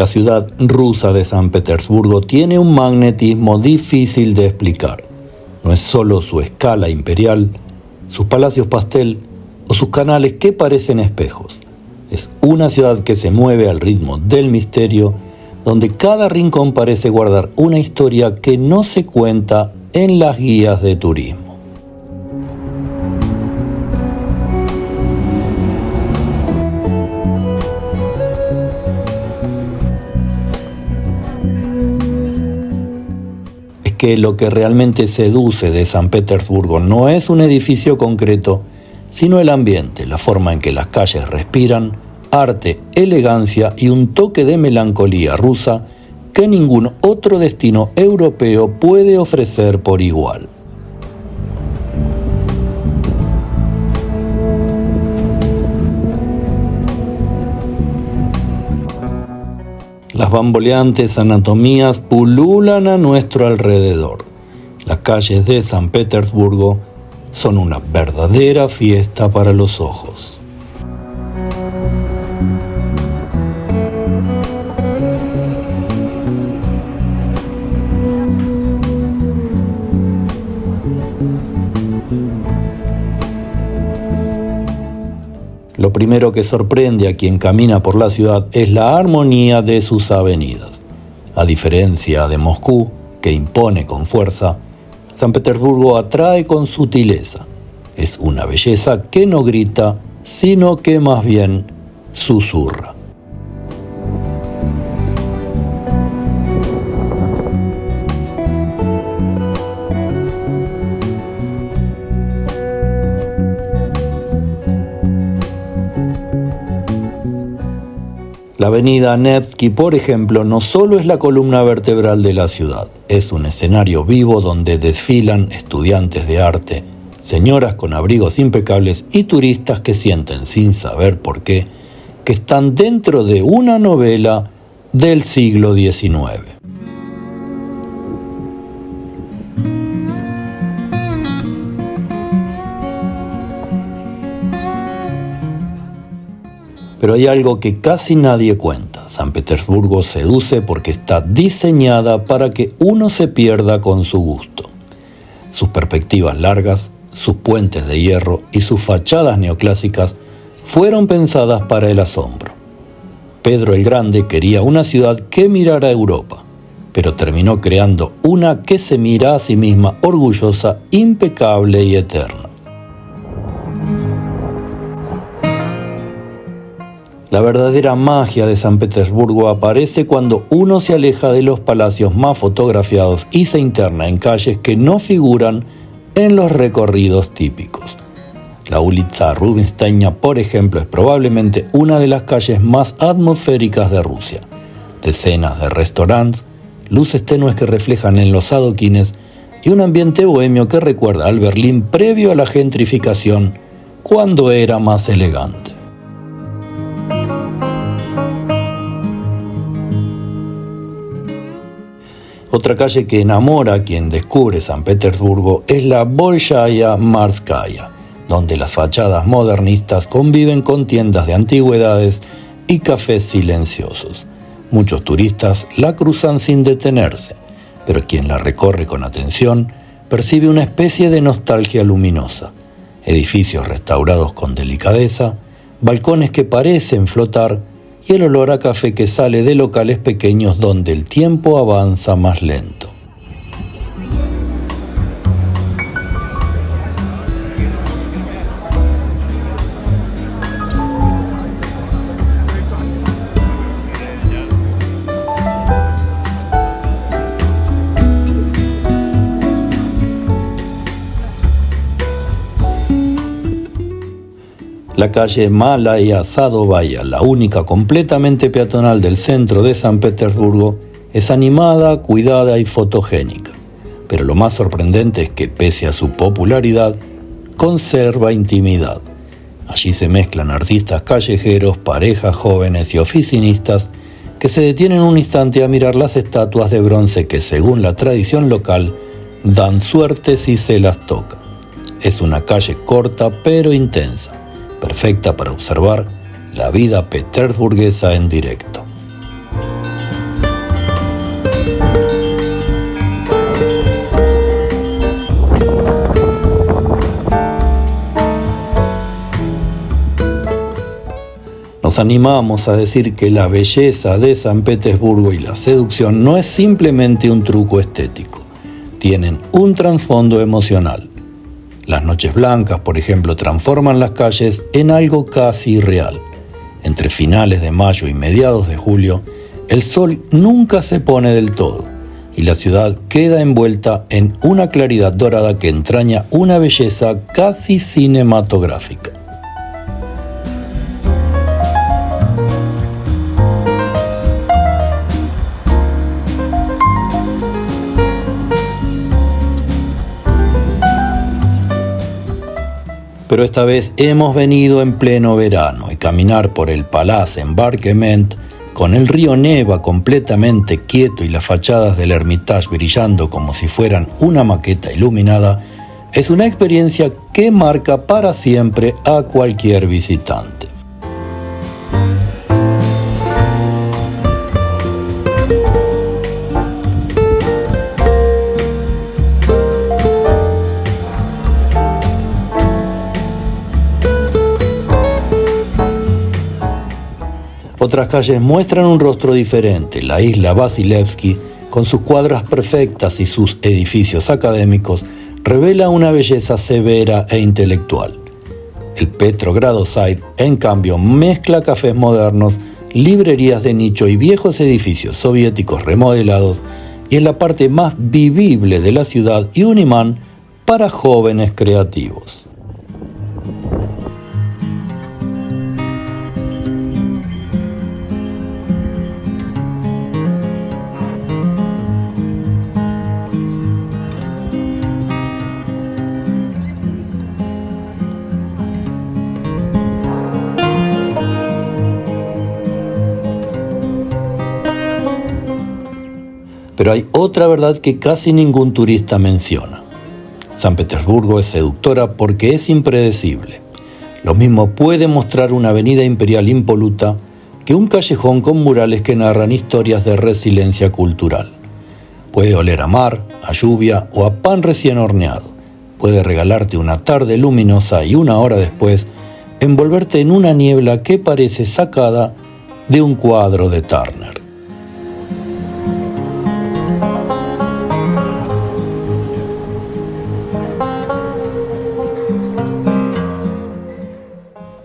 La ciudad rusa de San Petersburgo tiene un magnetismo difícil de explicar. No es solo su escala imperial, sus palacios pastel o sus canales que parecen espejos. Es una ciudad que se mueve al ritmo del misterio, donde cada rincón parece guardar una historia que no se cuenta en las guías de turismo. Que lo que realmente seduce de San Petersburgo no es un edificio concreto, sino el ambiente, la forma en que las calles respiran, arte, elegancia y un toque de melancolía rusa que ningún otro destino europeo puede ofrecer por igual. Las bamboleantes anatomías pululan a nuestro alrededor. Las calles de San Petersburgo son una verdadera fiesta para los ojos. Lo primero que sorprende a quien camina por la ciudad es la armonía de sus avenidas. A diferencia de Moscú, que impone con fuerza, San Petersburgo atrae con sutileza. Es una belleza que no grita, sino que más bien susurra. La avenida Nevsky, por ejemplo, no solo es la columna vertebral de la ciudad, es un escenario vivo donde desfilan estudiantes de arte, señoras con abrigos impecables y turistas que sienten, sin saber por qué, que están dentro de una novela del siglo XIX. Pero hay algo que casi nadie cuenta. San Petersburgo seduce porque está diseñada para que uno se pierda con su gusto. Sus perspectivas largas, sus puentes de hierro y sus fachadas neoclásicas fueron pensadas para el asombro. Pedro el Grande quería una ciudad que mirara a Europa, pero terminó creando una que se mira a sí misma orgullosa, impecable y eterna. La verdadera magia de San Petersburgo aparece cuando uno se aleja de los palacios más fotografiados y se interna en calles que no figuran en los recorridos típicos. La Ulitsa Rubinsteina, por ejemplo, es probablemente una de las calles más atmosféricas de Rusia. Decenas de restaurantes, luces tenues que reflejan en los adoquines y un ambiente bohemio que recuerda al Berlín previo a la gentrificación, cuando era más elegante. Otra calle que enamora a quien descubre San Petersburgo es la Bolshaya Marskaya, donde las fachadas modernistas conviven con tiendas de antigüedades y cafés silenciosos. Muchos turistas la cruzan sin detenerse, pero quien la recorre con atención percibe una especie de nostalgia luminosa. Edificios restaurados con delicadeza, balcones que parecen flotar y el olor a café que sale de locales pequeños donde el tiempo avanza más lento. La calle Malaya Sadovaya, la única completamente peatonal del centro de San Petersburgo, es animada, cuidada y fotogénica. Pero lo más sorprendente es que, pese a su popularidad, conserva intimidad. Allí se mezclan artistas callejeros, parejas jóvenes y oficinistas que se detienen un instante a mirar las estatuas de bronce que, según la tradición local, dan suerte si se las toca. Es una calle corta pero intensa, perfecta para observar la vida petersburguesa en directo. Nos animamos a decir que la belleza de San Petersburgo y la seducción no es simplemente un truco estético, tienen un trasfondo emocional. Las noches blancas, por ejemplo, transforman las calles en algo casi irreal. Entre finales de mayo y mediados de julio, el sol nunca se pone del todo y la ciudad queda envuelta en una claridad dorada que entraña una belleza casi cinematográfica. Pero esta vez hemos venido en pleno verano y caminar por el Palais Embarquement con el río Neva completamente quieto y las fachadas del Hermitage brillando como si fueran una maqueta iluminada es una experiencia que marca para siempre a cualquier visitante. Otras calles muestran un rostro diferente. La isla Vasilevsky, con sus cuadras perfectas y sus edificios académicos, revela una belleza severa e intelectual. El Petrogrado Side, en cambio, mezcla cafés modernos, librerías de nicho y viejos edificios soviéticos remodelados, y es la parte más vivible de la ciudad y un imán para jóvenes creativos. Pero hay otra verdad que casi ningún turista menciona. San Petersburgo es seductora porque es impredecible. Lo mismo puede mostrar una avenida imperial impoluta que un callejón con murales que narran historias de resiliencia cultural. Puede oler a mar, a lluvia o a pan recién horneado. Puede regalarte una tarde luminosa y una hora después envolverte en una niebla que parece sacada de un cuadro de Turner.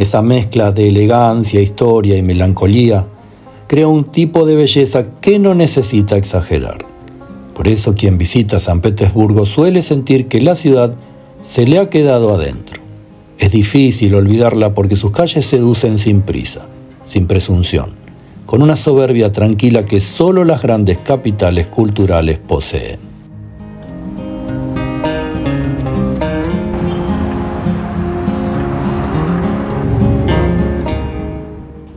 Esa mezcla de elegancia, historia y melancolía crea un tipo de belleza que no necesita exagerar. Por eso quien visita San Petersburgo suele sentir que la ciudad se le ha quedado adentro. Es difícil olvidarla porque sus calles seducen sin prisa, sin presunción, con una soberbia tranquila que solo las grandes capitales culturales poseen.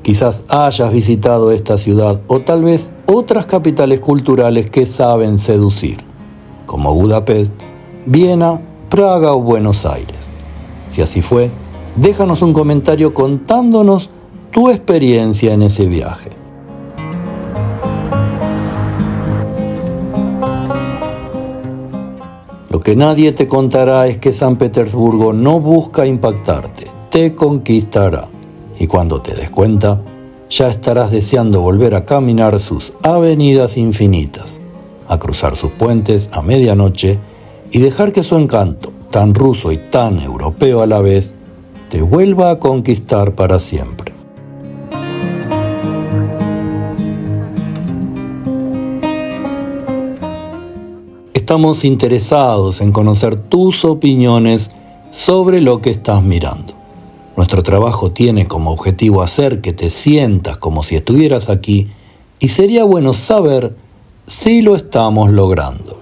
Quizás hayas visitado esta ciudad o tal vez otras capitales culturales que saben seducir, como Budapest, Viena, Praga o Buenos Aires. Si así fue, déjanos un comentario contándonos tu experiencia en ese viaje. Lo que nadie te contará es que San Petersburgo no busca impactarte, te conquistará. Y cuando te des cuenta, ya estarás deseando volver a caminar sus avenidas infinitas, a cruzar sus puentes a medianoche y dejar que su encanto, tan ruso y tan europeo a la vez, te vuelva a conquistar para siempre. Estamos interesados en conocer tus opiniones sobre lo que estás mirando. Nuestro trabajo tiene como objetivo hacer que te sientas como si estuvieras aquí y sería bueno saber si lo estamos logrando.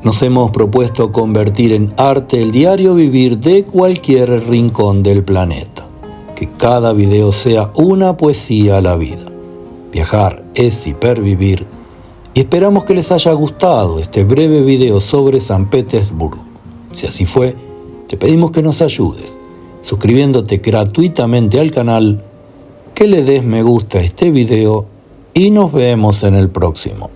Nos hemos propuesto convertir en arte el diario vivir de cualquier rincón del planeta. Que cada video sea una poesía a la vida. Viajar es hipervivir y esperamos que les haya gustado este breve video sobre San Petersburgo. Si así fue, te pedimos que nos ayudes, suscribiéndote gratuitamente al canal, que le des me gusta a este video y nos vemos en el próximo.